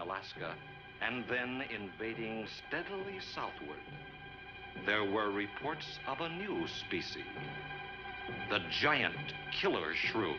Alaska and then invading steadily southward, there were reports of a new species, the giant killer shrew.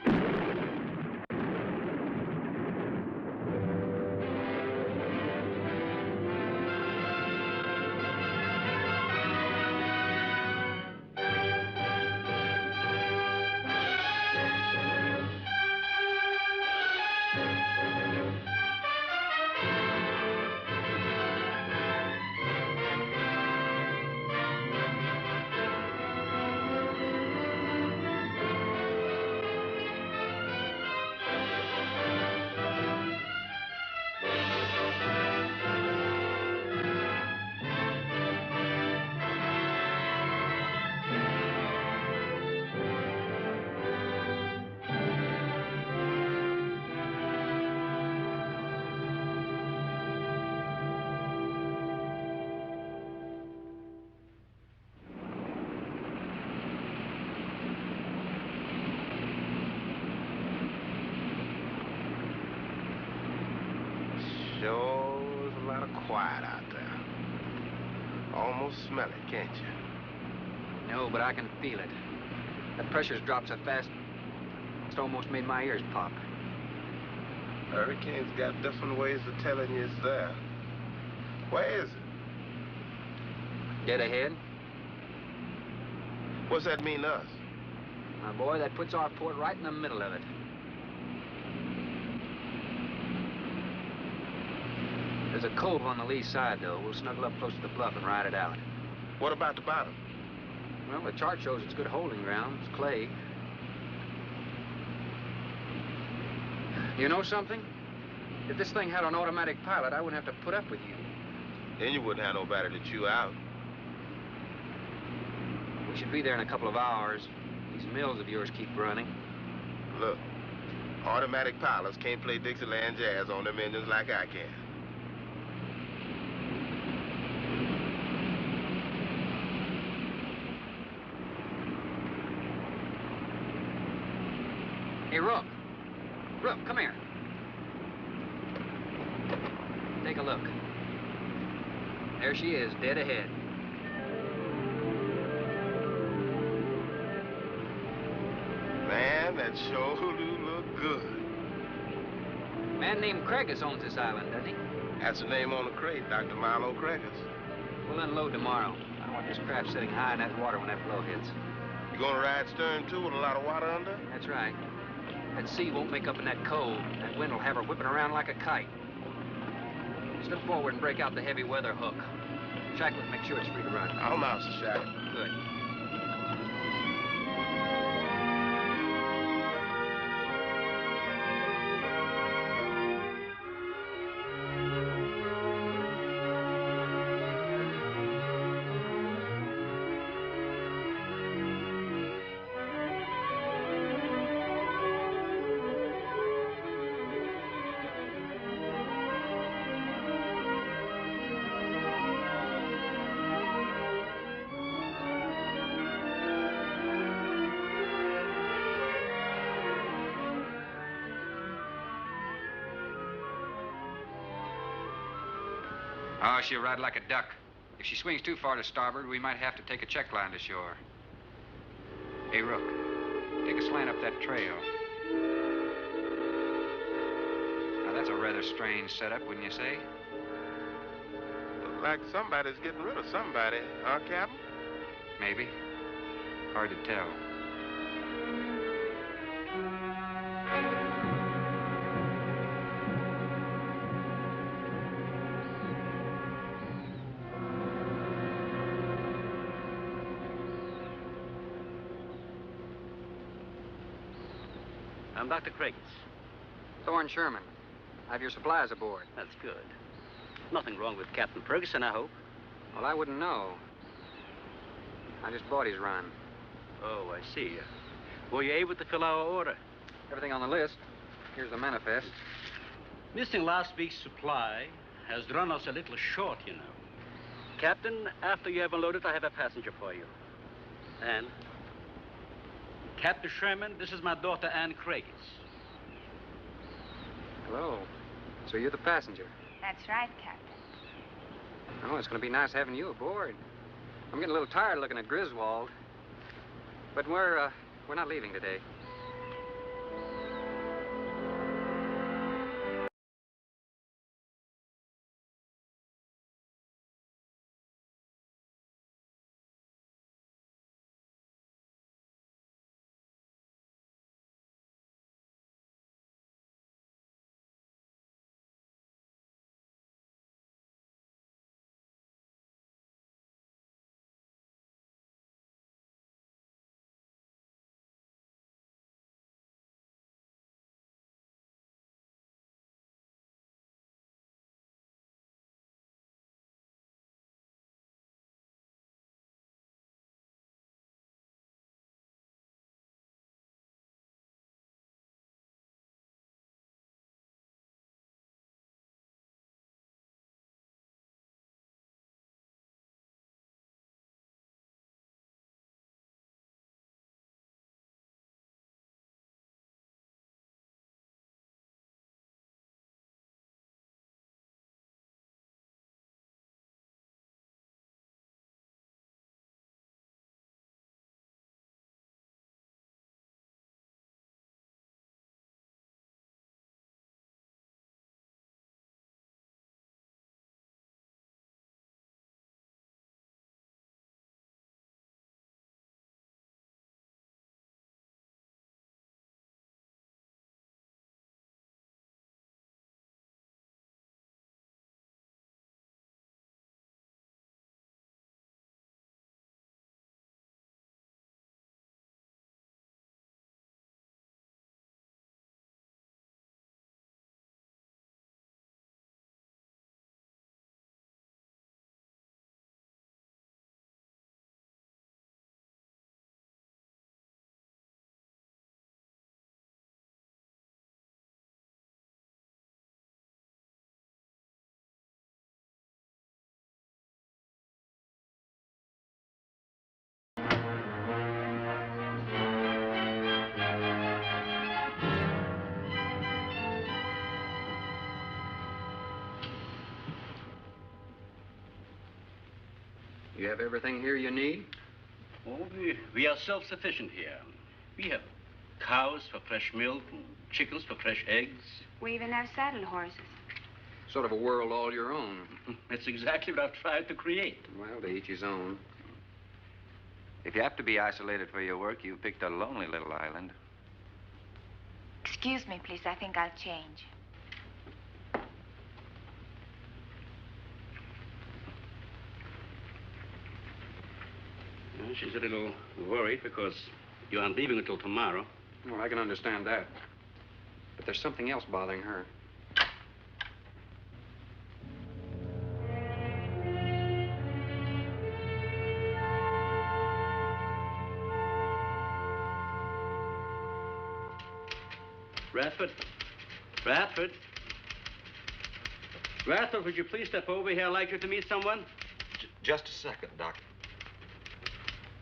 Sure is a lot of quiet out there. Almost smell it, can't you? No, but I can feel it. That pressure's dropped so fast, it's almost made my ears pop. Hurricanes got different ways of telling you it's there. Where is it? Dead ahead. What's that mean to us? My boy, that puts our port right in the middle of it. There's a cove on the lee side, though. We'll snuggle up close to the bluff and ride it out. What about the bottom? Well, the chart shows it's good holding ground. It's clay. You know something? If this thing had an automatic pilot, I wouldn't have to put up with you. Then you wouldn't have nobody to chew out. We should be there in a couple of hours. These mills of yours keep running. Look, automatic pilots can't play Dixieland jazz on them engines like I can. Hey, Rook. Rook, come here. Take a look. There she is, dead ahead. Man, that sure do look good. A man named Craigus owns this island, doesn't he? That's the name on the crate, Dr. Milo Craigus. We'll unload tomorrow. I want this craft sitting high in that water when that blow hits. You gonna ride stern, too, with a lot of water under? That's right. That sea won't make up in that cove. That wind will have her whipping around like a kite. Slip forward and break out the heavy weather hook. Shacklet, make sure it's free to run. I'm out, Sir Shacklet. Good. Oh, she'll ride like a duck. If she swings too far to starboard, we might have to take a check line to shore. Hey, Rook, take a slant up that trail. Now, that's a rather strange setup, wouldn't you say? Look like somebody's getting rid of somebody, huh, Captain? Maybe. Hard to tell. I'm Dr. Craigus. Thorne Sherman. I have your supplies aboard. That's good. Nothing wrong with Captain Ferguson, I hope. Well, I wouldn't know. I just bought his run. Oh, I see. Were you able to fill our order? Everything on the list. Here's the manifest. Missing last week's supply has run us a little short, you know. Captain, after you have unloaded, I have a passenger for you. Anne? Captain Sherman, this is my daughter, Anne Craigus. Hello. So you're the passenger? That's right, Captain. Oh, it's going to be nice having you aboard. I'm getting a little tired looking at Griswold. But we're not leaving today. You have everything here you need? Oh, we are self-sufficient here. We have cows for fresh milk and chickens for fresh eggs. We even have saddle horses. Sort of a world all your own. That's exactly what I've tried to create. Well, to each his own. If you have to be isolated for your work, you picked a lonely little island. Excuse me, please. I think I'll change. She's a little worried because you aren't leaving until tomorrow. Well, I can understand that. But there's something else bothering her. Radford? Radford? Radford, would you please step over here? I'd like you to meet someone. Just a second, Doctor.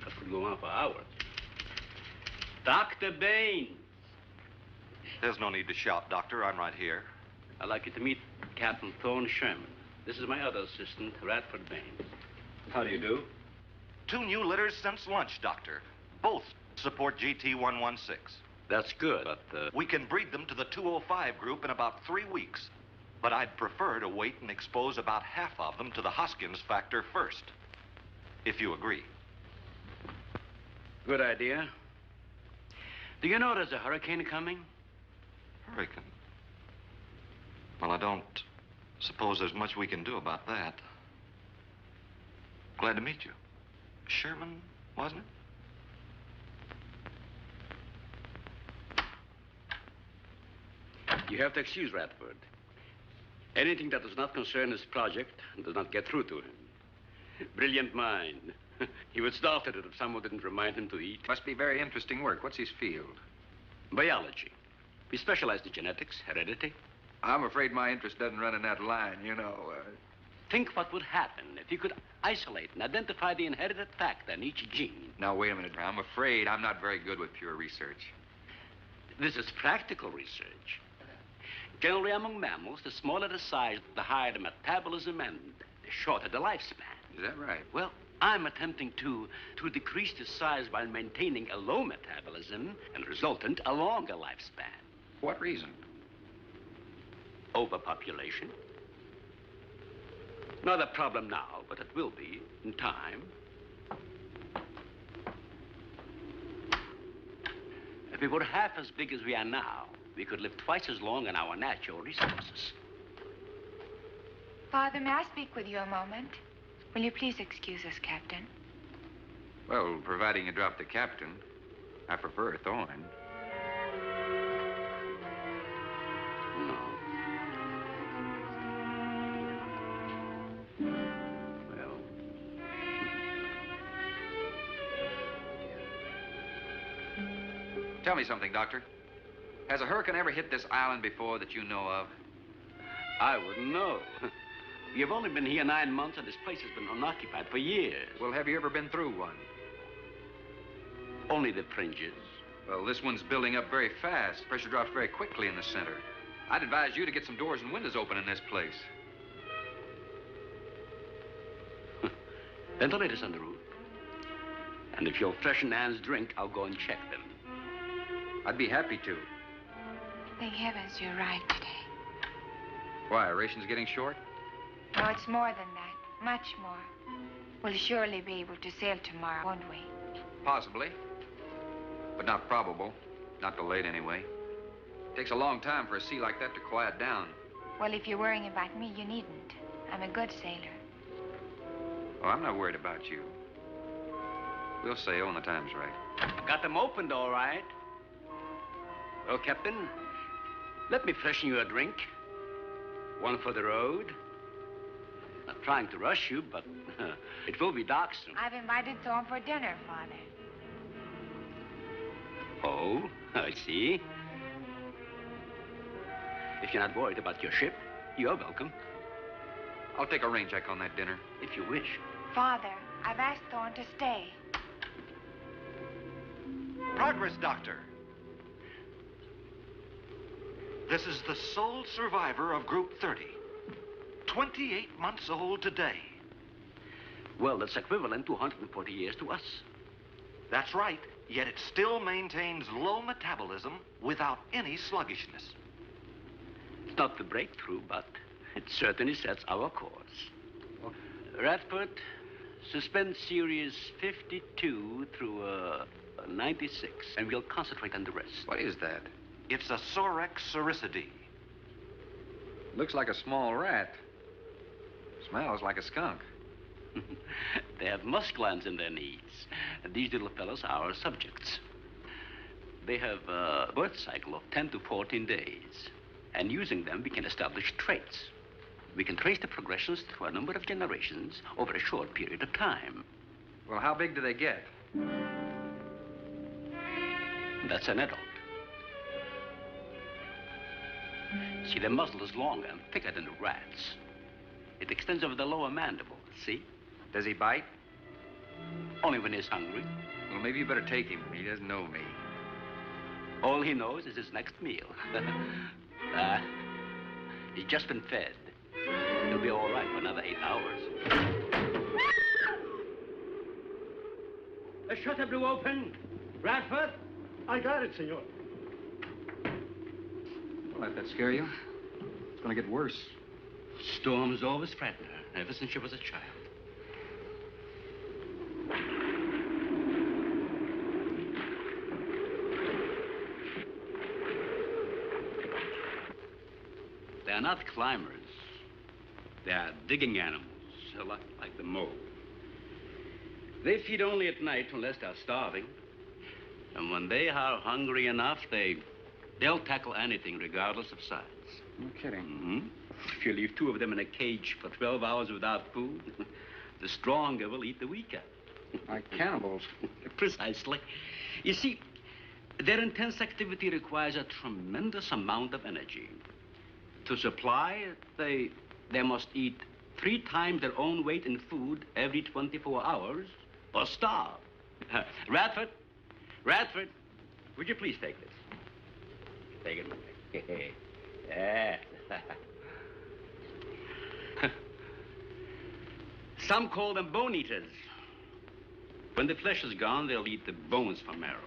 That could go on for hours. Dr. Baines. There's no need to shout, Doctor. I'm right here. I'd like you to meet Captain Thorne Sherman. This is my other assistant, Radford Baines. How do you do? 2 new litters since lunch, Doctor. Both support GT116. That's good, but, We can breed them to the 205 group in about 3 weeks. But I'd prefer to wait and expose about half of them to the Hoskins factor first. If you agree. Good idea. Do you know there's a hurricane coming? Hurricane? Well, I don't suppose there's much we can do about that. Glad to meet you. Sherman, wasn't it? You have to excuse Radford. Anything that does not concern his project does not get through to him. Brilliant mind. He would starve to it if someone didn't remind him to eat. Must be very interesting work. What's his field? Biology. We specialize in genetics, heredity. I'm afraid my interest doesn't run in that line, you know. Think what would happen if you could isolate and identify the inherited factor in each gene. Now, wait a minute. I'm afraid I'm not very good with pure research. This is practical research. Generally, among mammals, the smaller the size, the higher the metabolism and the shorter the lifespan. Is that right? Well, I'm attempting to decrease the size while maintaining a low metabolism and resultant a longer lifespan. For what reason? Overpopulation. Not a problem now, but it will be in time. If we were half as big as we are now, we could live twice as long on our natural resources. Father, may I speak with you a moment? Will you please excuse us, Captain? Well, providing you drop the captain, I prefer a thorn. No. Well. Tell me something, Doctor. Has a hurricane ever hit this island before that you know of? I wouldn't know. You've only been here 9 months, and this place has been unoccupied for years. Well, have you ever been through one? Only the fringes. Well, this one's building up very fast. Pressure drops very quickly in the center. I'd advise you to get some doors and windows open in this place. Ventilators on the roof. And if you'll freshen Anne's drink, I'll go and check them. I'd be happy to. Thank heavens you're right today. Why, are rations getting short? No, it's more than that. Much more. We'll surely be able to sail tomorrow, won't we? Possibly. But not probable. Not delayed, anyway. It takes a long time for a sea like that to quiet down. Well, if you're worrying about me, you needn't. I'm a good sailor. Oh, I'm not worried about you. We'll sail when the time's right. Got them opened, all right. Well, Captain, let me freshen you a drink. One for the road. Not trying to rush you, but it will be dark soon. I've invited Thorne for dinner, Father. Oh, I see. If you're not worried about your ship, you're welcome. I'll take a rain check on that dinner. If you wish. Father, I've asked Thorne to stay. Progress, Doctor. This is the sole survivor of Group 30. 28 months old today. Well, that's equivalent to 140 years to us. That's right, yet it still maintains low metabolism without any sluggishness. It's not the breakthrough, but it certainly sets our course. Radford, suspend series 52 through 96, and we'll concentrate on the rest. What is that? It's a Sorex cericidae. Looks like a small rat. Smells like a skunk. They have musk glands in their knees. And these little fellows are our subjects. They have a birth cycle of 10 to 14 days. And using them, we can establish traits. We can trace the progressions through a number of generations over a short period of time. Well, how big do they get? That's an adult. See, their muzzle is longer and thicker than the rat's. It extends over the lower mandible, see? Does he bite? Only when he's hungry. Well, maybe you better take him. He doesn't know me. All he knows is his next meal. He's just been fed. He'll be all right for another 8 hours. The shutter blew open. Radford? I got it, senor. Don't let that scare you. It's going to get worse. Storms always frighten her, ever since she was a child. They are not climbers. They are digging animals, a lot like the mole. They feed only at night unless they're starving. And when they are hungry enough, they'll tackle anything, regardless of size. No kidding. Mm-hmm. If you leave 2 of them in a cage for 12 hours without food, the stronger will eat the weaker. Like cannibals. Precisely. You see, their intense activity requires a tremendous amount of energy. To supply it, they must eat 3 times their own weight in food every 24 hours or starve. Radford, would you please take this? Take it. Yeah. Some call them bone eaters. When the flesh is gone, they'll eat the bones for marrow.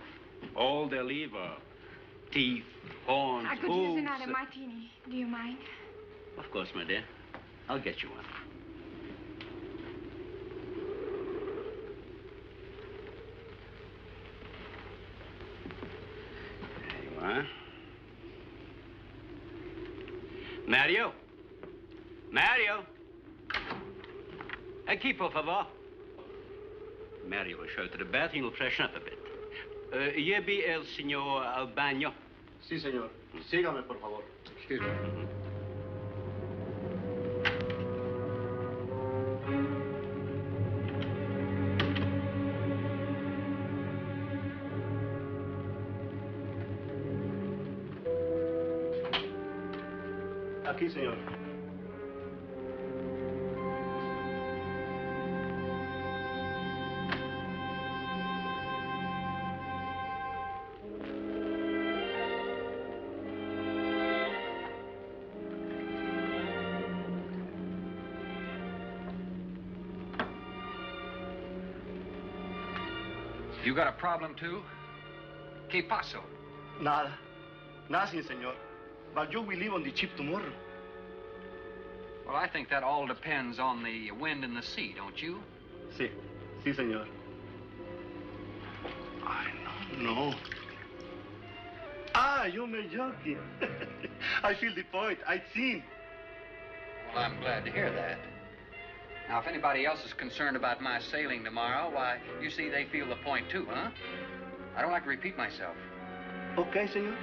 All they'll leave are teeth, horns, I could hooves. use another martini. Do you mind? Of course, my dear. I'll get you one. There you are. Mario? Mario? Aquí, por favor. Mario will show you to the bath and you'll freshen up a bit. Here be el señor al baño. Sí, señor. Sígame, por favor. Excuse me. Aquí, señor. You got a problem, too? ¿Qué pasó? Nada. Nothing, señor. But you will leave on the ship tomorrow. Well, I think that all depends on the wind and the sea, don't you? Sí. Sí, señor. I don't know. Ah, you're joking. I feel the point. I've seen. Well, I'm glad to hear that. Now, if anybody else is concerned about my sailing tomorrow, why, you see, they feel the point, too, huh? I don't like to repeat myself. Okay, señor.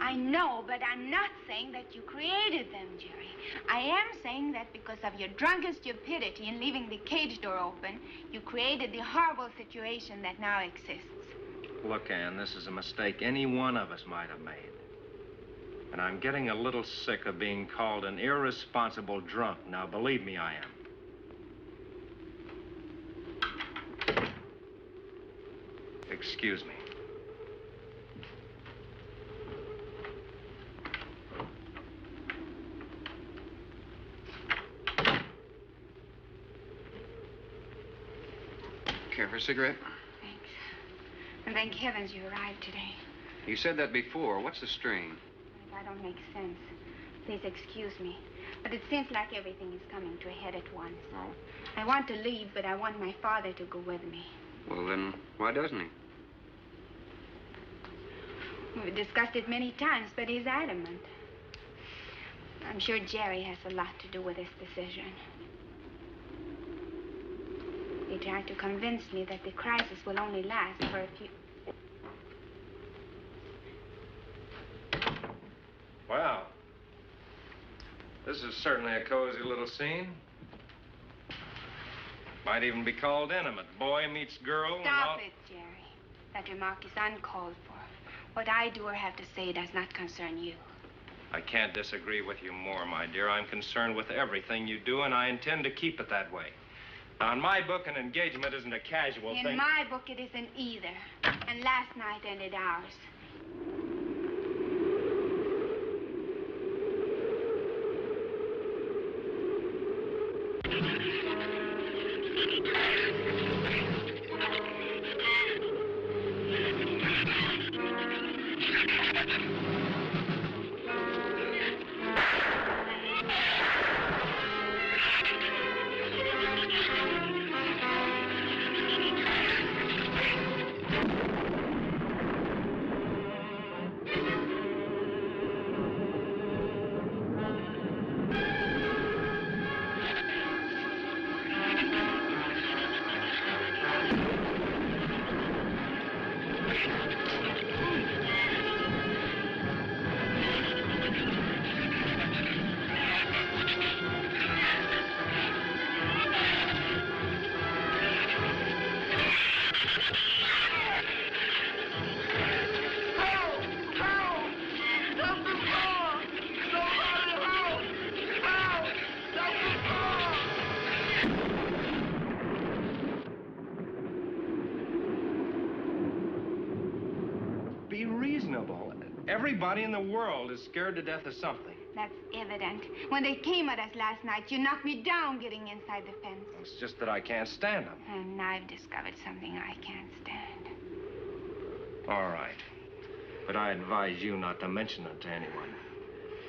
I know, but I'm not saying that you created them, Jerry. I am saying that because of your drunken stupidity in leaving the cage door open, you created the horrible situation that now exists. Look, Ann, this is a mistake any one of us might have made. And I'm getting a little sick of being called an irresponsible drunk. Now, believe me, I am. Excuse me. Care for a cigarette? Thanks. And thank heavens you arrived today. You said that before. What's the strain? That don't make sense. Please excuse me. But it seems like everything is coming to a head at once. Oh? I want to leave, but I want my father to go with me. Well, then, why doesn't he? We've discussed it many times, but he's adamant. I'm sure Jerry has a lot to do with this decision. He tried to convince me that the crisis will only last for a few... Wow. This is certainly a cozy little scene. Might even be called intimate. Boy meets girl and all... Stop it, Jerry. That remark is uncalled for. What I do or have to say does not concern you. I can't disagree with you more, my dear. I'm concerned with everything you do, and I intend to keep it that way. Now, in my book, an engagement isn't a casual thing. In my book, it isn't either. And last night ended ours. Everybody in the world is scared to death of something. That's evident. When they came at us last night, you knocked me down getting inside the fence. It's just that I can't stand them. And I've discovered something I can't stand. All right. But I advise you not to mention it to anyone.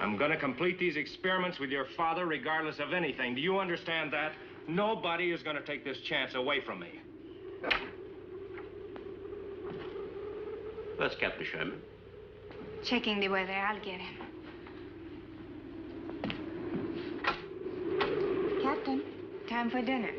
I'm gonna complete these experiments with your father regardless of anything. Do you understand that? Nobody is gonna take this chance away from me. Where's Captain Sherman? Checking the weather. I'll get him. Captain, time for dinner.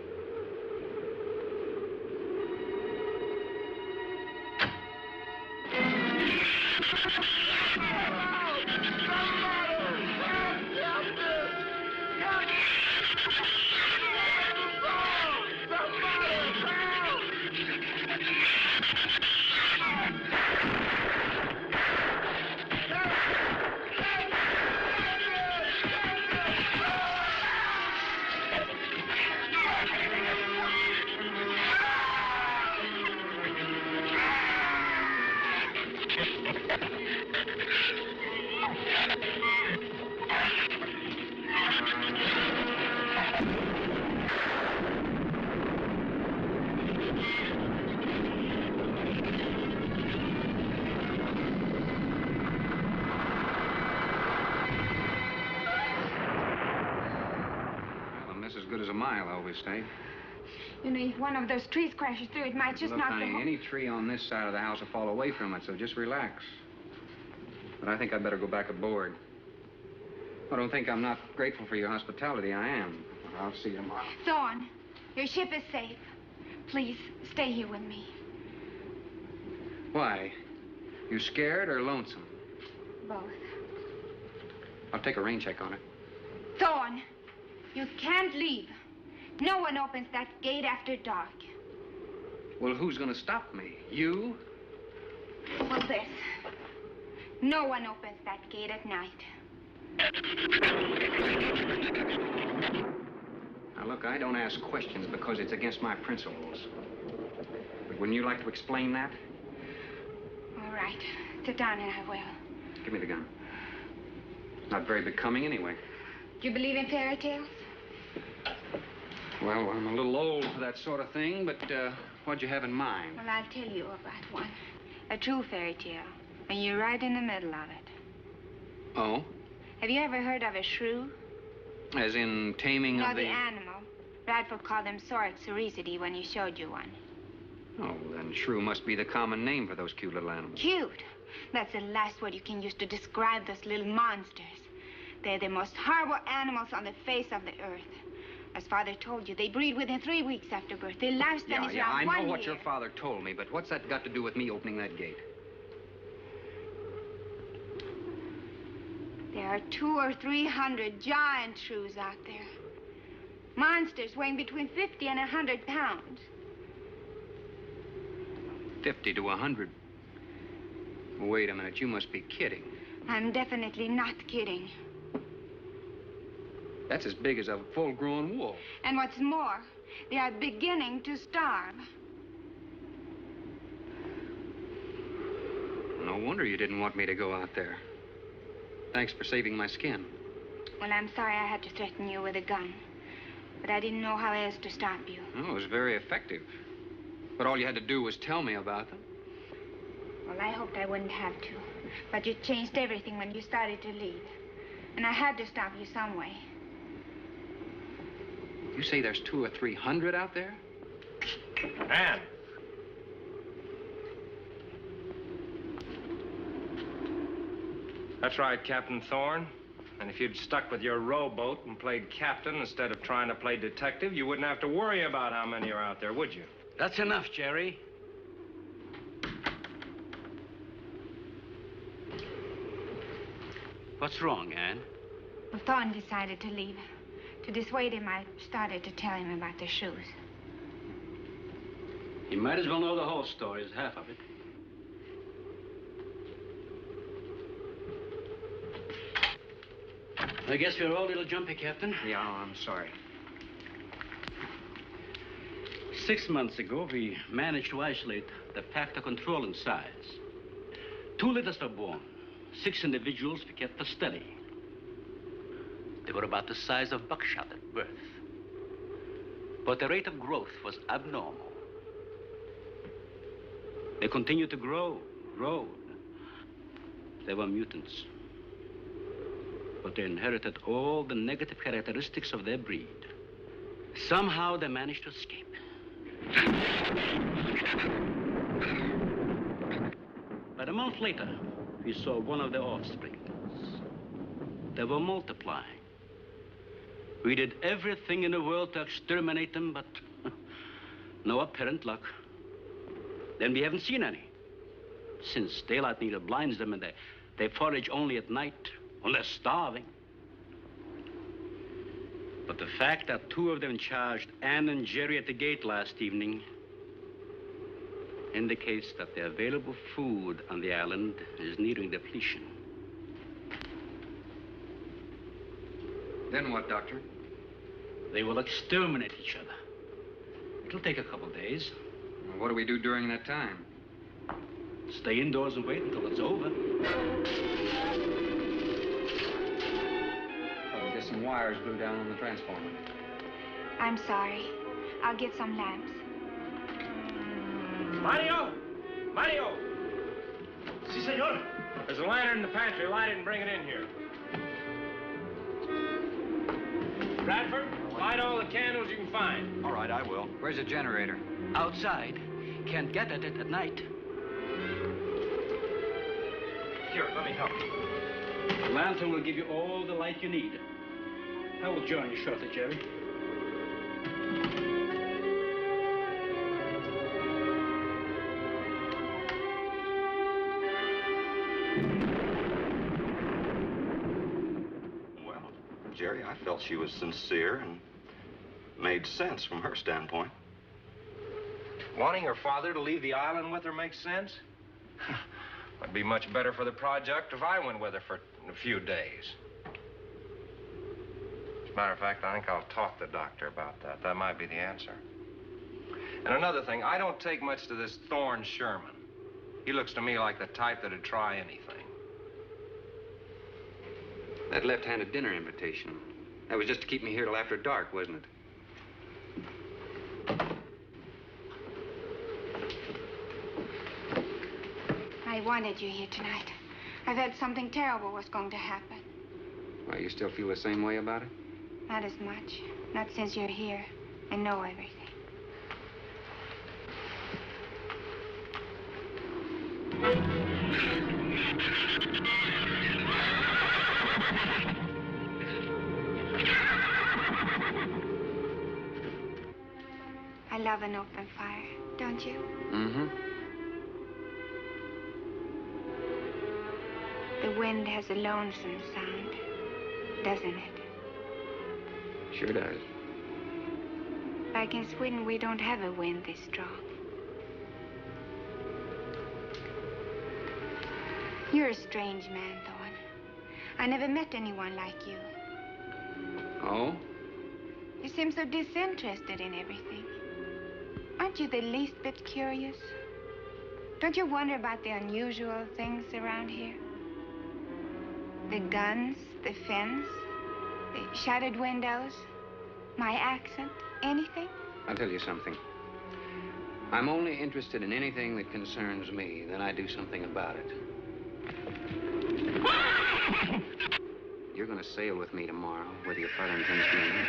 Stay. You know, if one of those trees crashes through, it might just Look, knock honey, the whole... any tree on this side of the house will fall away from it, so just relax. But I think I'd better go back aboard. I don't think I'm not grateful for your hospitality. I am. I'll see you tomorrow. Thorne, your ship is safe. Please, stay here with me. Why? You scared or lonesome? Both. I'll take a rain check on it. Thorne, you can't leave. No one opens that gate after dark. Well, who's going to stop me? You? Well, this. No one opens that gate at night. Now, look, I don't ask questions because it's against my principles. But wouldn't you like to explain that? All right. Sit down and I will. Give me the gun. Not very becoming anyway. Do you believe in fairy tales? Well, I'm a little old for that sort of thing, but what'd you have in mind? Well, I'll tell you about one. A true fairy tale. And you're right in the middle of it. Oh? Have you ever heard of a shrew? As in taming No, of the animal. Bradford called them Sorixoricity when he showed you one. Oh, then shrew must be the common name for those cute little animals. Cute. That's the last word you can use to describe those little monsters. They're the most horrible animals on the face of the earth. As Father told you, they breed within 3 weeks after birth. Their lifespan is around 1 year. I know what your father told me, but what's that got to do with me opening that gate? There are 200 or 300 giant shrews out there. Monsters weighing between 50 and 100 pounds. 50 to 100. Wait a minute, you must be kidding. I'm definitely not kidding. That's as big as a full-grown wolf. And what's more, they are beginning to starve. No wonder you didn't want me to go out there. Thanks for saving my skin. Well, I'm sorry I had to threaten you with a gun. But I didn't know how else to stop you. Oh, it was very effective. But all you had to do was tell me about them. Well, I hoped I wouldn't have to. But you changed everything when you started to leave. And I had to stop you some way. You say there's 200 or 300 out there? Ann. That's right, Captain Thorne. And if you'd stuck with your rowboat and played captain instead of trying to play detective, you wouldn't have to worry about how many are out there, would you? That's enough, Jerry. What's wrong, Ann? Well, Thorne decided to leave. To dissuade him, I started to tell him about the shoes. You might as well know the whole story as half of it. I guess we're all a little jumpy, Captain. Yeah, I'm sorry. 6 months ago, we managed to isolate the factor controlling size. 2 litters were born. 6 individuals we kept for study. They were about the size of buckshot at birth. But the rate of growth was abnormal. They continued to grow. They were mutants. But they inherited all the negative characteristics of their breed. Somehow they managed to escape. But a month later, we saw one of their offspring. They were multiplying. We did everything in the world to exterminate them, but no apparent luck. Then we haven't seen any. Since daylight neither blinds them and they forage only at night, when they're starving. But the fact that 2 of them charged Ann and Jerry at the gate last evening indicates that the available food on the island is nearing depletion. Then what, Doctor? They will exterminate each other. It'll take a couple days. Well, what do we do during that time? Stay indoors and wait until it's over. Probably get some wires glued down on the transformer. I'm sorry. I'll get some lamps. Mario! Mario! Si, senor. There's a lantern in the pantry. Light it and bring it in here. Bradford, light all the candles you can find. All right, I will. Where's the generator? Outside. Can't get at it at night. Here, let me help you. The lantern will give you all the light you need. I will join you shortly, Jerry. Well, Jerry, I felt she was sincere and made sense from her standpoint. Wanting her father to leave the island with her makes sense? It'd be much better for the project if I went with her for a few days. As a matter of fact, I think I'll talk to the doctor about that. That might be the answer. And another thing, I don't take much to this Thorne Sherman. He looks to me like the type that'd try anything. That left-handed dinner invitation. That was just to keep me here till after dark, wasn't it? I wanted you here tonight. I felt something terrible was going to happen. Well, you still feel the same way about it? Not as much. Not since you're here and know everything. I love an open fire, don't you? Mm-hmm. The wind has a lonesome sound, doesn't it? Sure does. Like in Sweden, we don't have a wind this strong. You're a strange man, Thorne. I never met anyone like you. Oh? You seem so disinterested in everything. Aren't you the least bit curious? Don't you wonder about the unusual things around here? The guns, the fence, the shattered windows, my accent, anything? I'll tell you something. I'm only interested in anything that concerns me, then I do something about it. You're gonna sail with me tomorrow, whether your father intends to or not.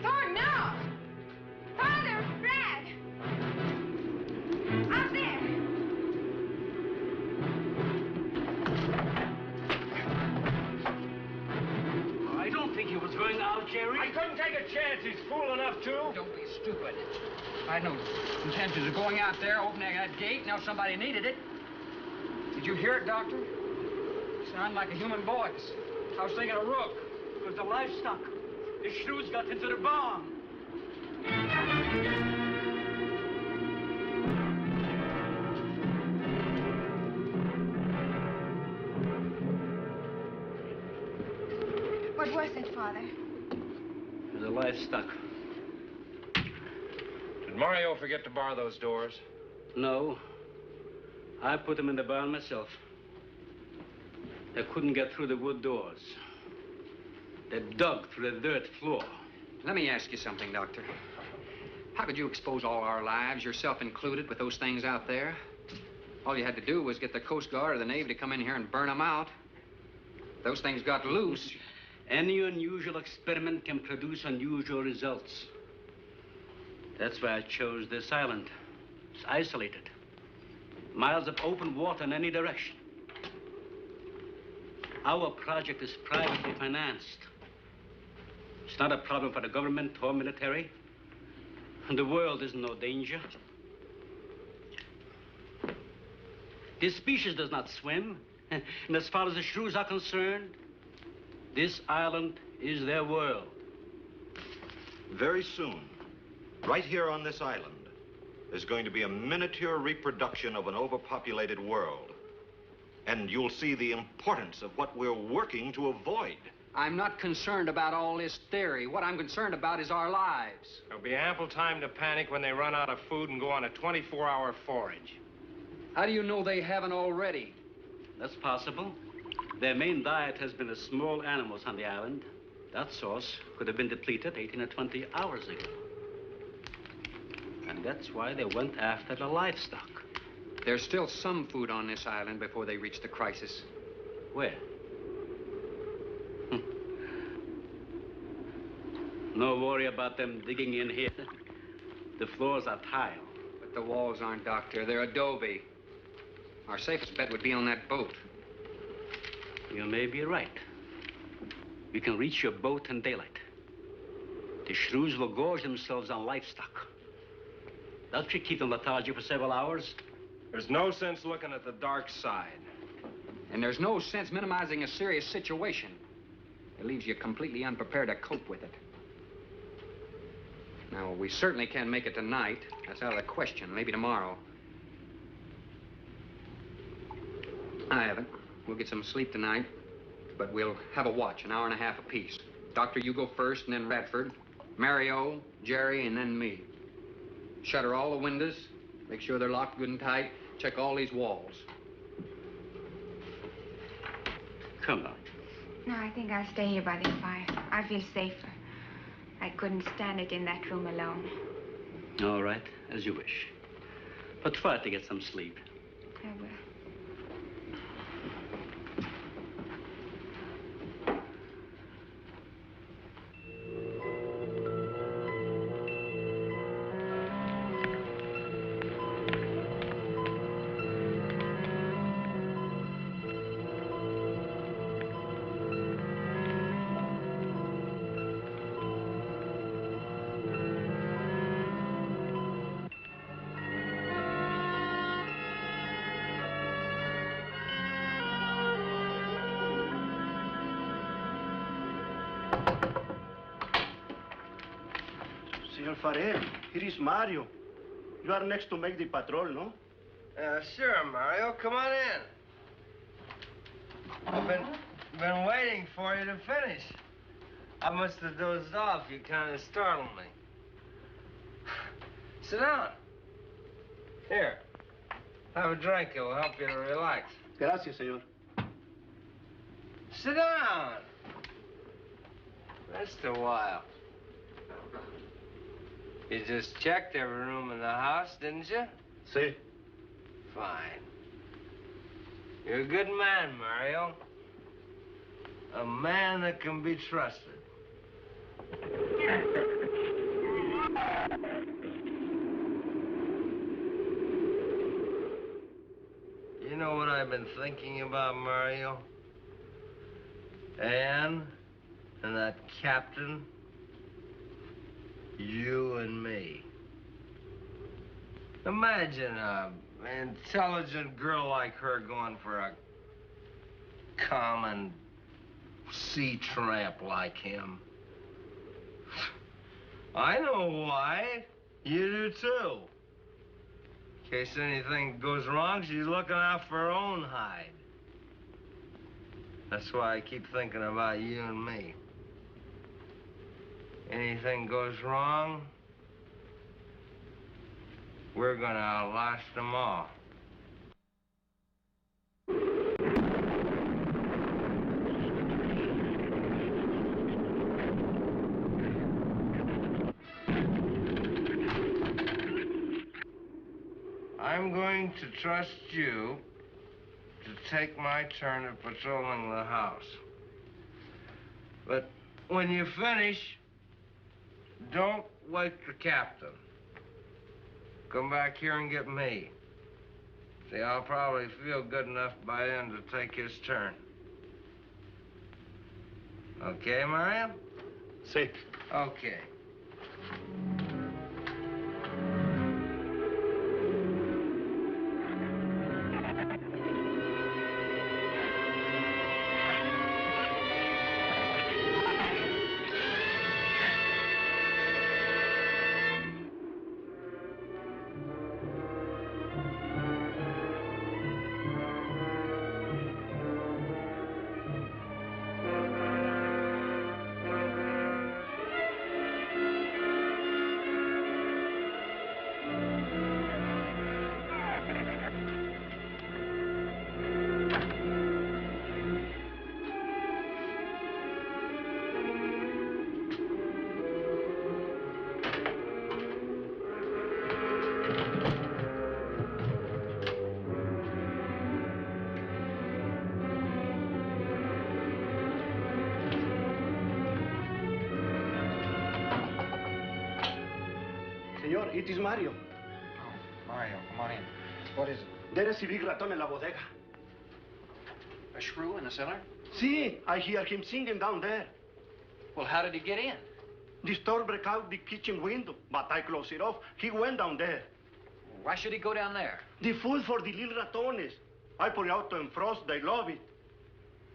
Thorne, no! Father, Brad! Out there! I don't think he was going out, Jerry. I couldn't take a chance. He's fool enough to. Don't be stupid. I had no intentions of going out there, opening that gate. Now somebody needed it. Did you hear it, Doctor? Sound like a human voice. I was thinking of Rook. It was the livestock. The shrews got into the barn. What was it, Father? It was the livestock. Mario forget to bar those doors? No. I put them in the barn myself. They couldn't get through the wood doors. They dug through the dirt floor. Let me ask you something, Doctor. How could you expose all our lives, yourself included, with those things out there? All you had to do was get the Coast Guard or the Navy to come in here and burn them out. Those things got loose. Any unusual experiment can produce unusual results. That's why I chose this island. It's isolated. Miles of open water in any direction. Our project is privately financed. It's not a problem for the government or military. And the world is in no danger. This species does not swim. And as far as the shrews are concerned, this island is their world. Very soon, right here on this island, there's going to be a miniature reproduction of an overpopulated world. And you'll see the importance of what we're working to avoid. I'm not concerned about all this theory. What I'm concerned about is our lives. There'll be ample time to panic when they run out of food and go on a 24-hour forage. How do you know they haven't already? That's possible. Their main diet has been the small animals on the island. That source could have been depleted 18 or 20 hours ago. And that's why they went after the livestock. There's still some food on this island before they reach the crisis. Where? No worry about them digging in here. The floors are tile. But the walls aren't, Doctor. They're adobe. Our safest bet would be on that boat. You may be right. We can reach your boat in daylight. The shrews will gorge themselves on livestock. That should keep them lethargic for several hours. There's no sense looking at the dark side. And there's no sense minimizing a serious situation. It leaves you completely unprepared to cope with it. Now, we certainly can't make it tonight. That's out of the question. Maybe tomorrow. I haven't. We'll get some sleep tonight, but we'll have a watch, an hour and a half apiece. Doctor, you go first, and then Radford, Mario, Jerry, and then me. Shutter all the windows, make sure they're locked good and tight, check all these walls. Come on. No, I think I'll stay here by the fire. I feel safer. I couldn't stand it in that room alone. All right, as you wish. But try to get some sleep. I will. Senor Farrell, here is Mario. You are next to make the patrol, no? Sure, Mario. Come on in. I've been waiting for you to finish. I must have dozed off. You kind of startled me. Sit down. Here. Have a drink. It'll help you to relax. Gracias, senor. Sit down. Just a while. You just checked every room in the house, didn't you? Sí. Fine. You're a good man, Mario. A man that can be trusted. You know what I've been thinking about, Mario? Anne and that captain. You and me. Imagine an intelligent girl like her going for a common sea tramp like him. I know why. You do too. In case anything goes wrong, she's looking out for her own hide. That's why I keep thinking about you and me. Anything goes wrong, we're gonna outlast them all. I'm going to trust you to take my turn at patrolling the house. But when you finish, don't wake the captain. Come back here and get me. See, I'll probably feel good enough by then to take his turn. Okay, Mario? Sí. Okay. Señor, it is Mario. Oh, Mario, come on in. What is it? There is a big raton in la bodega. A shrew in the cellar? See, I hear him singing down there. Well, how did he get in? The store broke out the kitchen window, but I closed it off. He went down there. Why should he go down there? The food for the little ratones. I put it out to frost. They love it.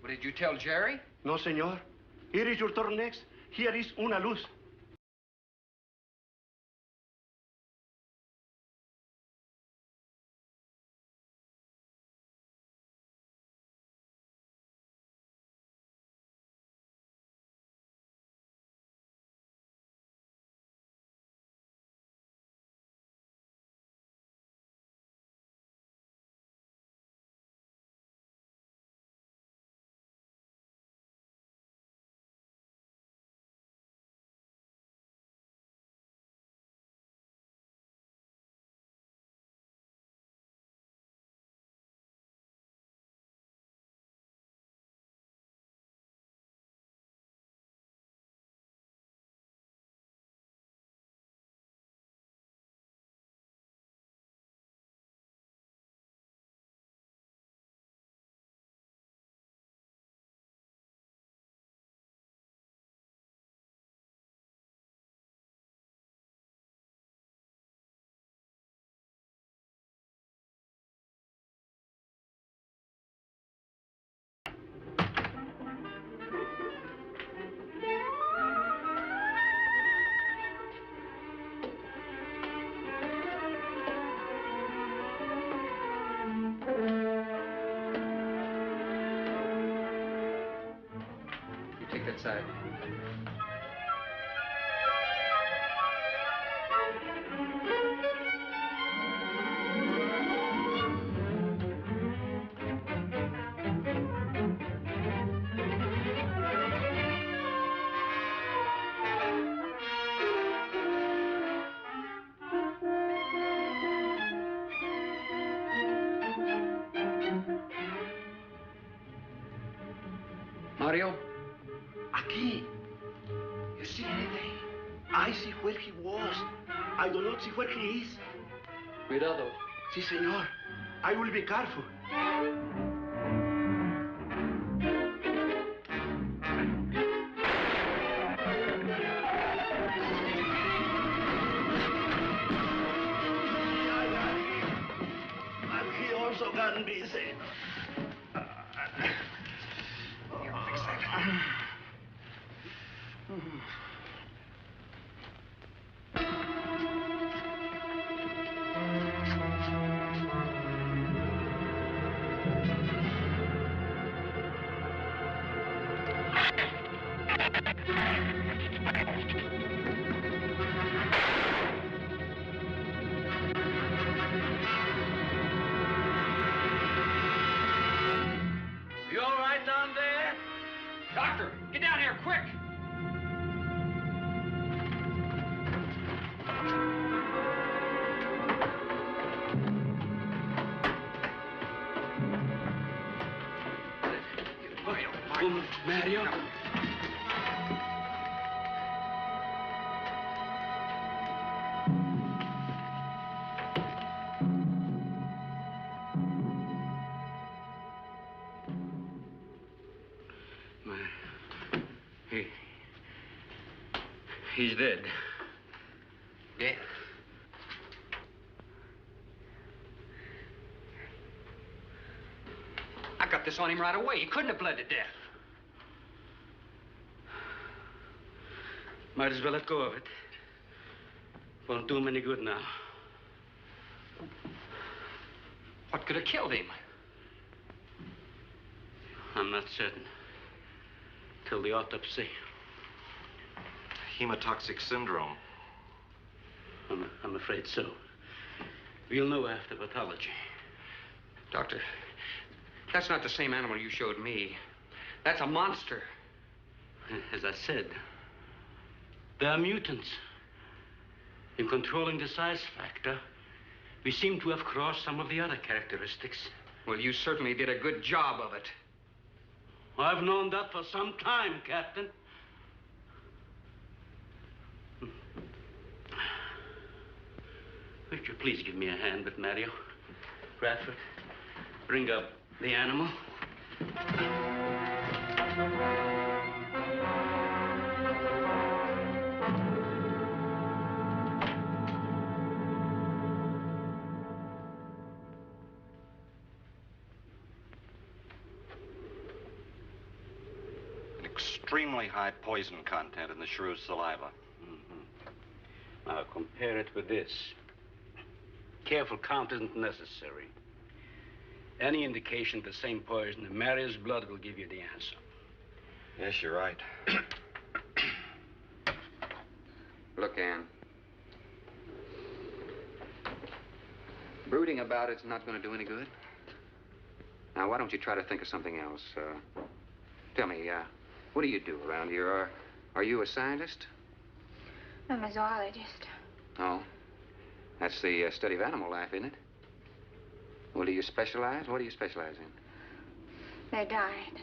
But did you tell Jerry? No, señor. Here is your turn next. Here is una luz. That side. Mario? Aquí. You see anything? I see where he was. I do not see where he is. Cuidado. Sí, señor. I will be careful. And he also got busy. Here, fix that. Mario. He's dead. Dead? I got this on him right away. He couldn't have bled to death. Might as well let go of it. Won't do him any good now. What could have killed him? I'm not certain. Till the autopsy. Hemotoxic syndrome. I'm afraid so. We'll know after pathology. Doctor, that's not the same animal you showed me. That's a monster. As I said, they are mutants. In controlling the size factor, we seem to have crossed some of the other characteristics. Well, you certainly did a good job of it. I've known that for some time, Captain. Would you please give me a hand with Mario? Bradford, bring up the animal. An extremely high poison content in the shrew's saliva. Now compare it with this. Careful count isn't necessary. Any indication of the same poison in Mario's blood will give you the answer. Yes, you're right. Look, Ann. Brooding about it's not going to do any good. Now, why don't you try to think of something else? Tell me, what do you do around here? Are you a scientist? I'm a zoologist. Oh. That's the study of animal life, isn't it? Well, do you specialize? What do you specialize in? They died.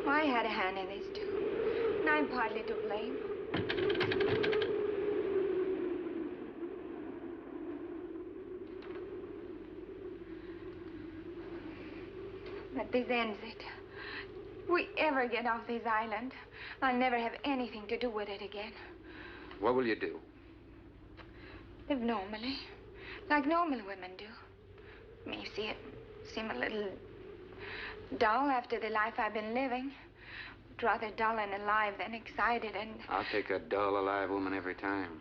Well, I had a hand in this, too. And I'm partly to blame. But this ends it. If we ever get off this island, I'll never have anything to do with it again. What will you do? Live normally, like normal women do. May seem a little dull after the life I've been living. But rather dull and alive than excited and... I'll take a dull, alive woman every time.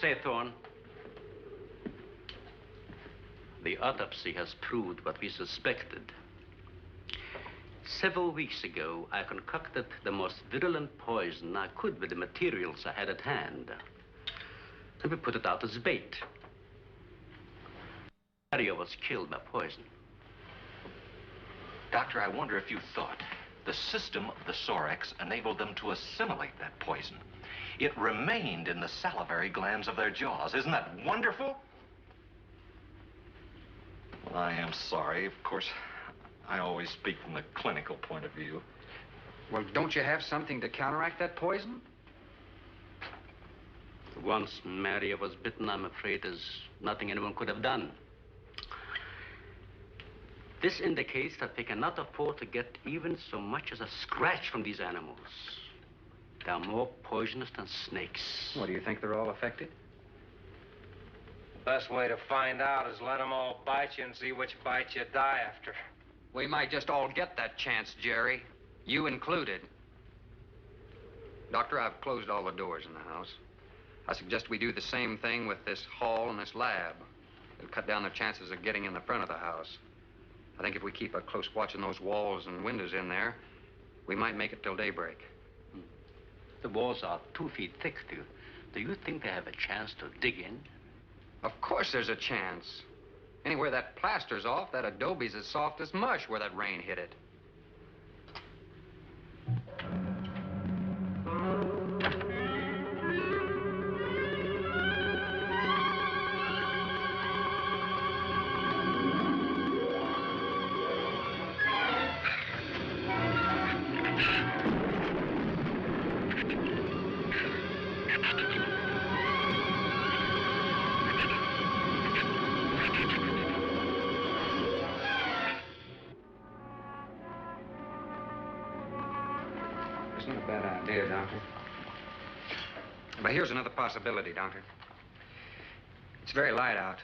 Say, Thorne, the autopsy has proved what we suspected. Several weeks ago, I concocted the most virulent poison I could with the materials I had at hand. And we put it out as bait. Mario was killed by poison. Doctor, I wonder if you thought the system of the Sorex enabled them to assimilate that poison. It remained in the salivary glands of their jaws. Isn't that wonderful? Well, I am sorry. Of course, I always speak from the clinical point of view. Well, don't you have something to counteract that poison? Once Mario was bitten, I'm afraid there's nothing anyone could have done. This indicates that we cannot afford to get even so much as a scratch from these animals. They're more poisonous than snakes. What, do you think they're all affected? Best way to find out is let them all bite you and see which bite you die after. We might just all get that chance, Jerry. You included. Doctor, I've closed all the doors in the house. I suggest we do the same thing with this hall and this lab. It'll cut down the chances of getting in the front of the house. I think if we keep a close watch on those walls and windows in there, we might make it till daybreak. The walls are 2 feet thick. Do you think they have a chance to dig in? Of course there's a chance. Anywhere that plaster's off, that adobe's as soft as mush where that rain hit it. not a bad idea, Doctor. But here's another possibility, Doctor. It's very light out.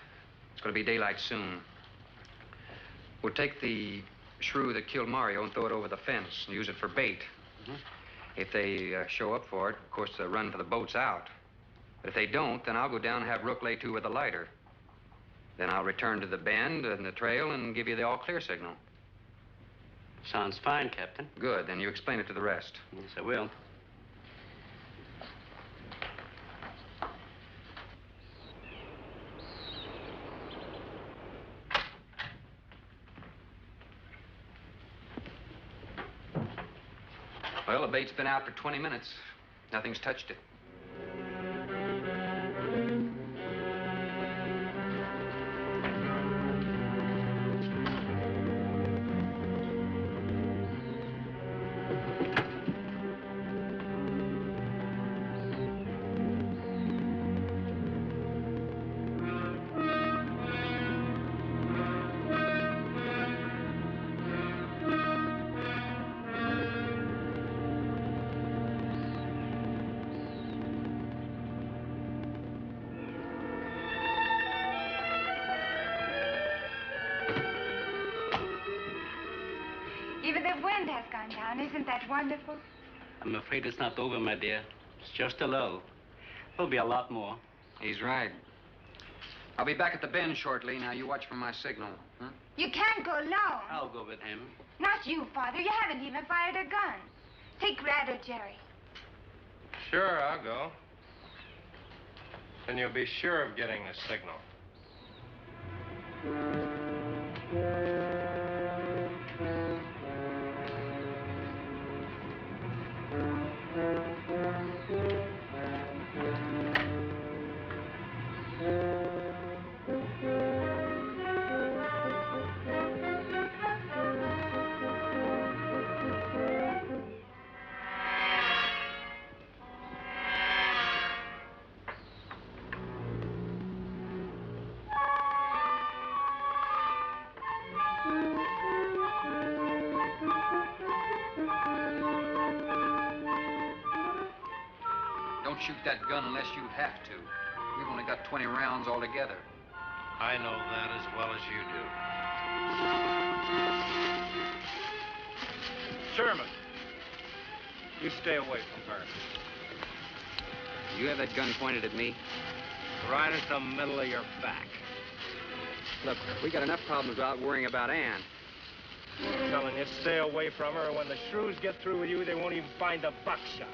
It's going to be daylight soon. We'll take the shrew that killed Mario and throw it over the fence and use it for bait. If they show up for it, of course, they'll run for the boats out. But if they don't, then I'll go down and have Rook lay to with a lighter. Then I'll return to the bend and the trail and give you the all-clear signal. Sounds fine, Captain. Good. Then you explain it to the rest. Yes, I will. Well, the bait's been out for 20 minutes. Nothing's touched it. Even the wind has gone down. Isn't that wonderful? I'm afraid it's not over, my dear. It's just a lull. There'll be a lot more. He's right. I'll be back at the bend shortly. Now, you watch for my signal. Huh? You can't go alone. I'll go with him. Not you, Father. You haven't even fired a gun. Take Red or Jerry. Sure, I'll go. Then you'll be sure of getting the signal. Don't shoot that gun unless you have to. We've only got 20 rounds altogether. I know that as well as you do. Sherman, you stay away from her. You have that gun pointed at me? Right at the middle of your back. Look, we got enough problems without worrying about Ann. I'm telling you, stay away from her. When the shrews get through with you, they won't even find the buckshot.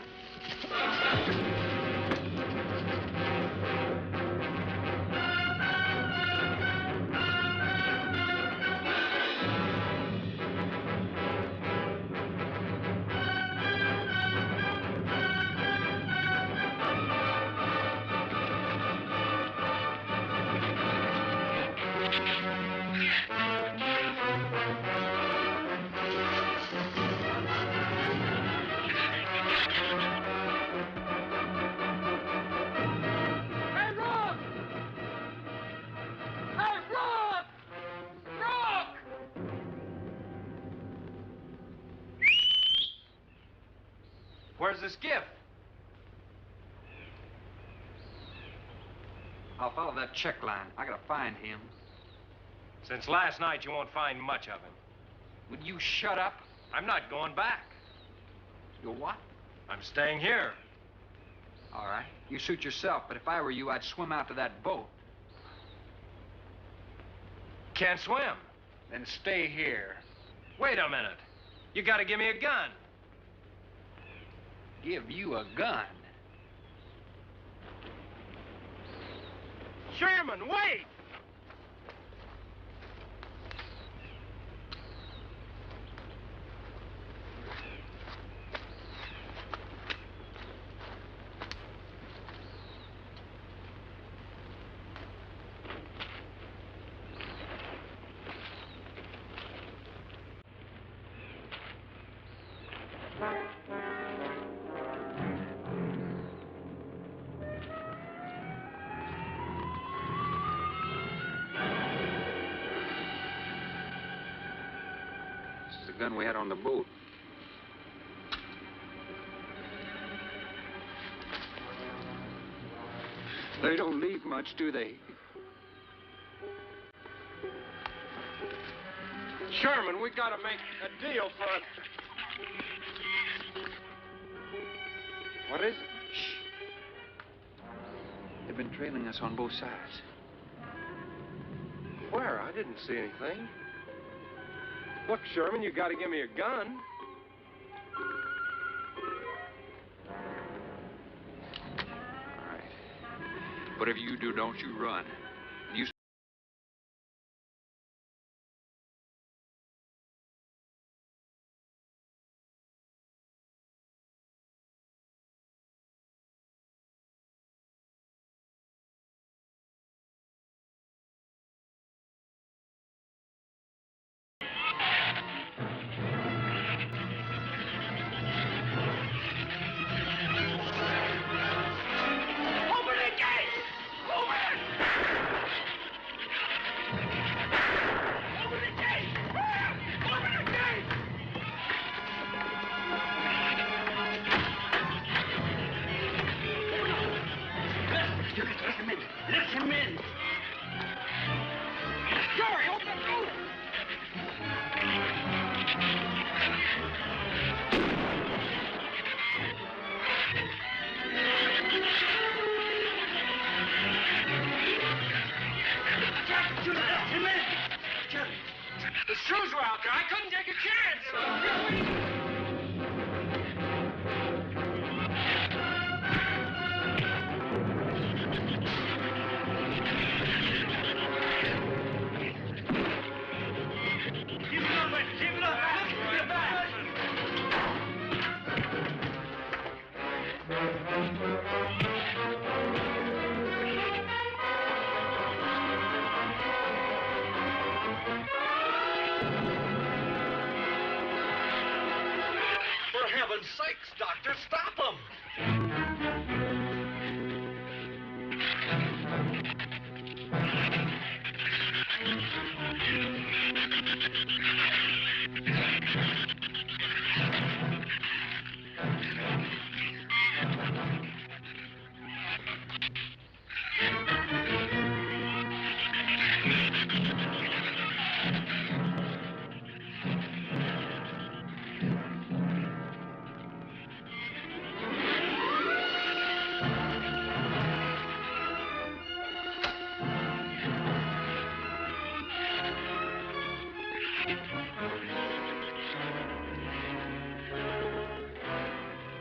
Where's this gift? I'll follow that check line. I gotta find him. Since last night, you won't find much of him. Would you shut up? I'm not going back. You're what? I'm staying here. All right. You suit yourself, but if I were you, I'd swim out to that boat. Can't swim. Then stay here. Wait a minute. You gotta give me a gun. Give you a gun? Sherman, wait! This is the gun we had on the boat. They don't leave much, do they? Sherman, we gotta make a deal for it. What is it? Shh. They've been trailing us on both sides. Where? I didn't see anything. Look, Sherman, you gotta give me a gun. All right. Whatever you do, don't you run. You The Shrews were out there. I couldn't take a chance. For heaven's sakes, Doctor, stop them!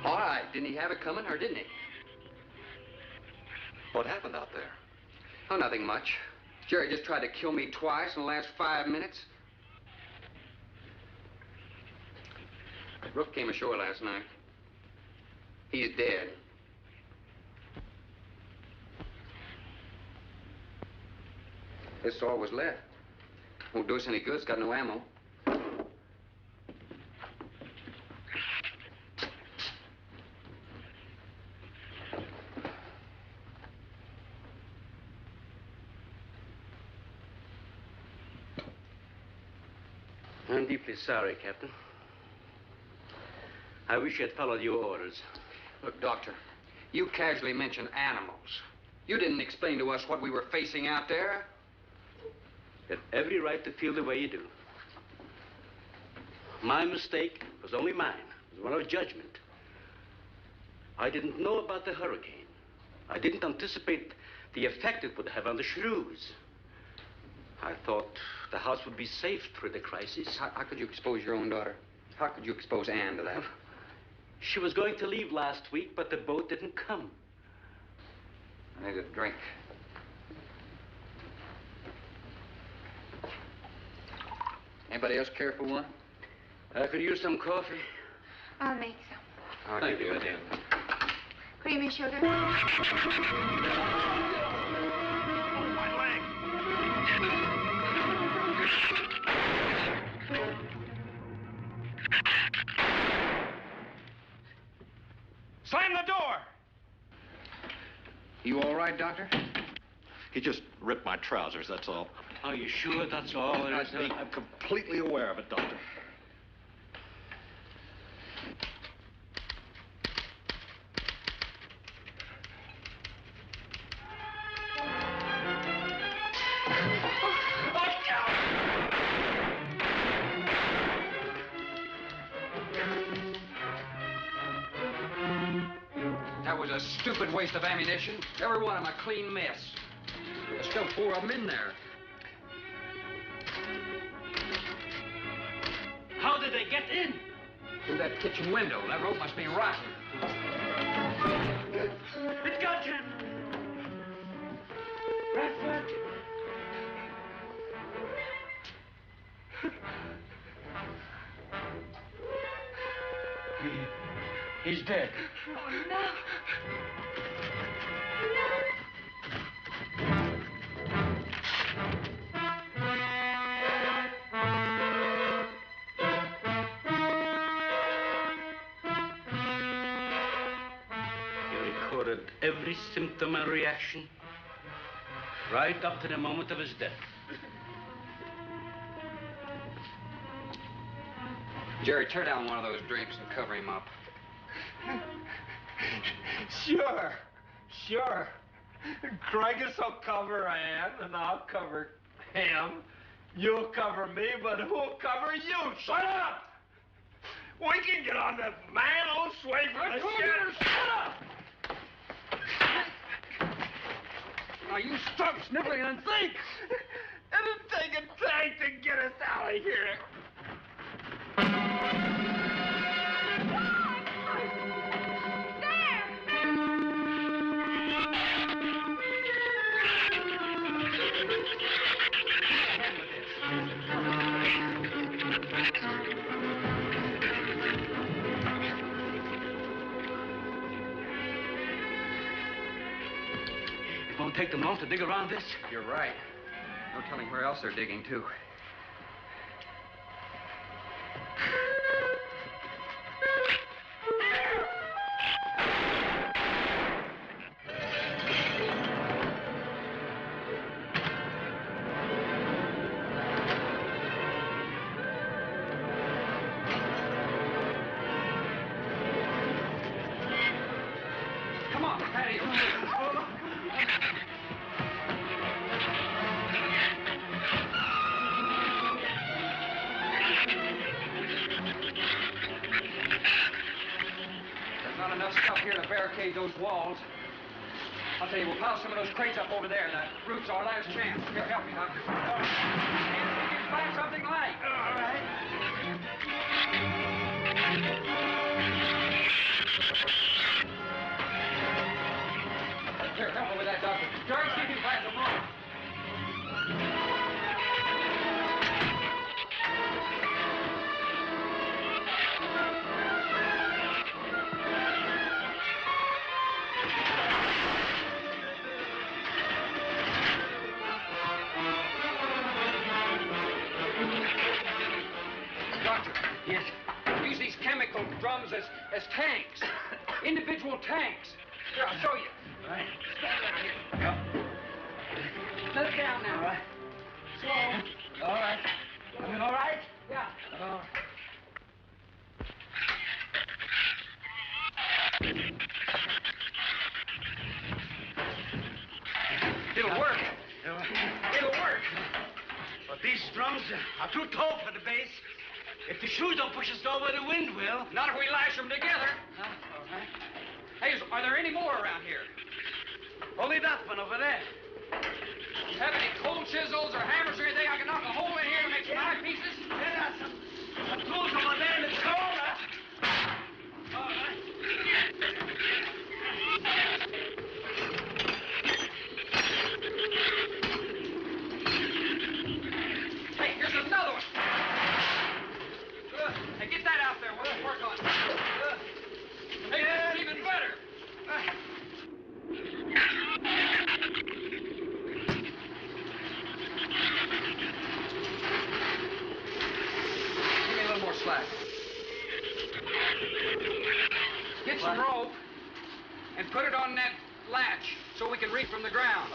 All right, didn't he have it coming, or didn't he? What happened out there? Oh, nothing much. Jerry just tried to kill me twice in the last 5 minutes. Brooke came ashore last night. He's dead. This all was left. Won't do us any good. It's got no ammo. I'm deeply sorry, Captain. I wish you had followed your orders. Look, Doctor, you casually mentioned animals. You didn't explain to us what we were facing out there. You have every right to feel the way you do. My mistake was only mine. It was one of judgment. I didn't know about the hurricane. I didn't anticipate the effect it would have on the Shrews. I thought the house would be safe through the crisis. How could you expose your own daughter? How could you expose Anne to that? She was going to leave last week, but the boat didn't come. I need a drink. Anybody else care for one? I could use some coffee. I'll make some. Thank you, madam. Creamy sugar? Slam the door! You all right, Doctor? He just ripped my trousers, that's all. Are you sure that's all there is? I'm completely aware of it, Doctor. stupid waste of ammunition. Every one of them a clean mess. There's still 4 of them in there. How did they get in? Through that kitchen window. That rope must be rotten. It got him! Bradford! He's dead. Oh, no. He recorded every symptom and reaction, right up to the moment of his death. Jerry, tear down one of those drapes and cover him up. Sure. Craigus will cover Ann, and I'll cover him. You'll cover me, but who'll cover you? Shut up! We can get on that man-old sway from the shed. Shut up! Now, you stop sniveling and think! It'll take a tank to get us out of here. It won't take them long to dig around this. You're right. No telling where else they're digging, too. Come on, Patty. There's not enough stuff here to barricade those walls. I'll tell you, we'll pile some of those crates up over there. That roof's our last chance. Here, help me, Doctor. See if we can find something light. All right. Here, help me with that, Doctor. George, see if you can find some more. Doctor. Yes. Use these chemical drums as tanks. Individual tanks. Here, I'll show you. All right. Stand down here. Let it down now. All right. Slow. All right. I mean, all right? Yeah. It'll work. It'll work. But these drums are too tall for the base. If the shoes don't push us over, the wind will. Not if we lash them together. Huh? All right. Hey, are there any more around here? Only that one over there. Have any cold chisels or hammers or anything I can knock a hole in here to make some eye pieces? There are some tools over there in the corner. All right. Hey, here's another one. Hey, get that out there. We'll work on it. Hey, that's even better. Give me a little more slack. Get some rope and put it on that latch so we can reach from the ground.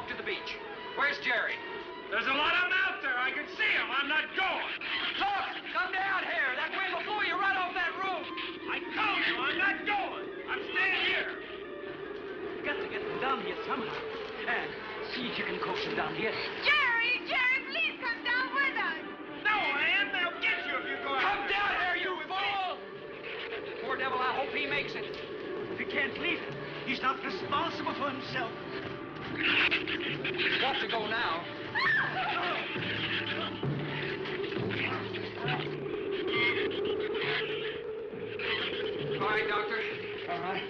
walk to the beach. Where's Jerry? There's a lot of them out there. I can see them. I'm not going. Look! Come down here! That wind will blow you right off that roof! I told you I'm not going. I'm staying here. You got to get them down here somehow. And see if you can coax them down here. Jerry, please come down with us. No, Ann, they'll get you if you go out. Come down here, you fool! Poor devil, I hope he makes it. We can't leave him. He's not responsible for himself. He's got to go now. All right, Doctor. All right.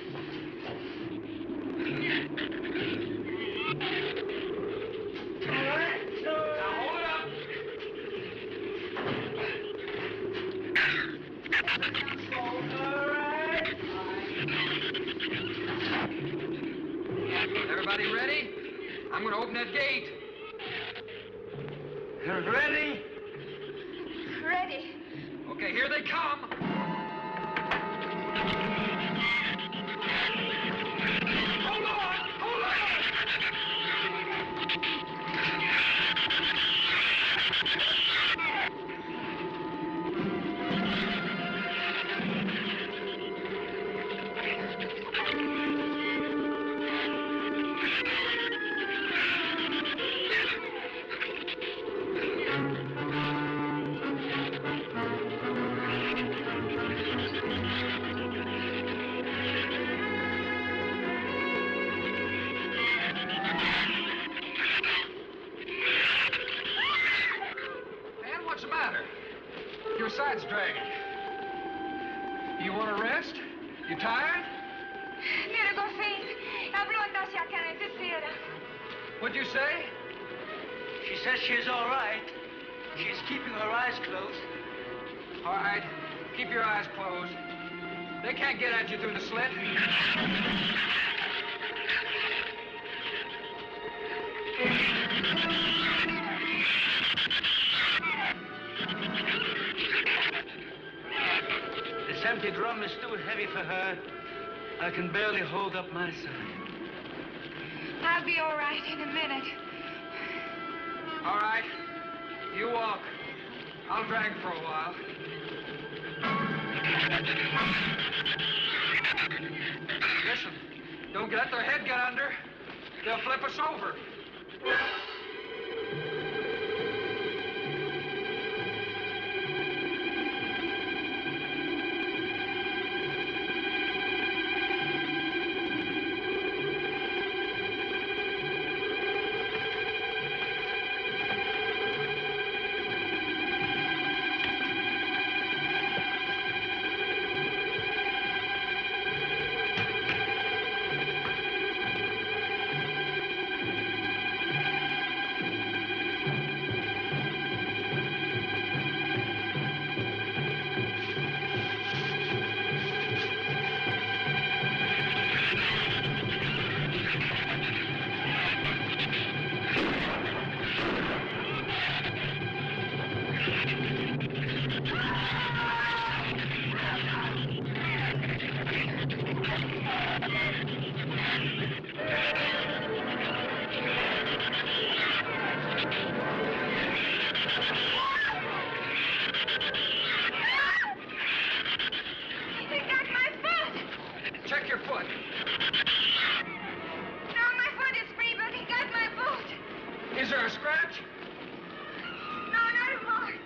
Now hold it up. Everybody ready? I'm going to open that gate. Ready? Ready. Okay, here they come. Hold on! Hold on! Man, what's the matter? Your side's dragging. You want to rest? You tired? Quiero dormir. Habló hacia acá necesita. What'd you say? She says she's all right. She's keeping her eyes closed. All right, keep your eyes closed. They can't get at you through the slit. This empty drum is too heavy for her. I can barely hold up my side. I'll be all right in a minute. All right, you walk. I'll drag for a while. Listen, don't let their head get under. They'll flip us over. He got my foot. Check your foot. No, my foot is free, but he got my boot. Is there a scratch? No, not a mark.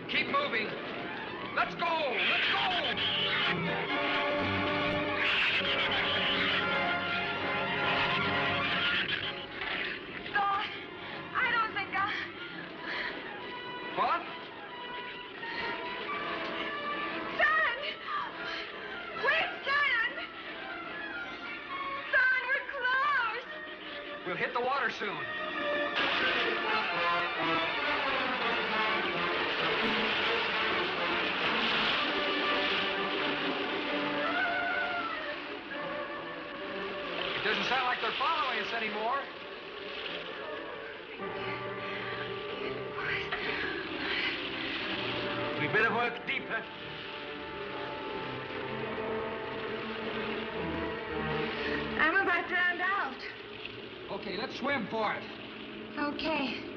Keep moving. Let's go! Let's go! Don, I don't think What? Son! Wait, son! Son, we're close! We'll hit the water soon. It doesn't sound like they're following us anymore. We better work deeper. I'm about drowned out. Okay, let's swim for it. Okay.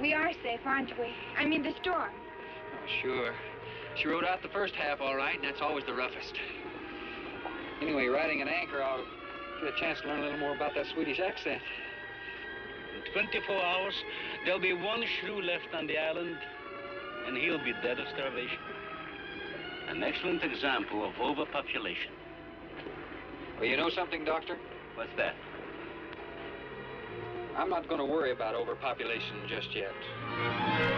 We are safe, aren't we? I mean, the storm. Oh, sure. She rode out the first half all right, and that's always the roughest. Anyway, riding an anchor, I'll get a chance to learn a little more about that Swedish accent. In 24 hours, there'll be one shrew left on the island, and he'll be dead of starvation. An excellent example of overpopulation. Well, you know something, Doctor? What's that? I'm not going to worry about overpopulation just yet.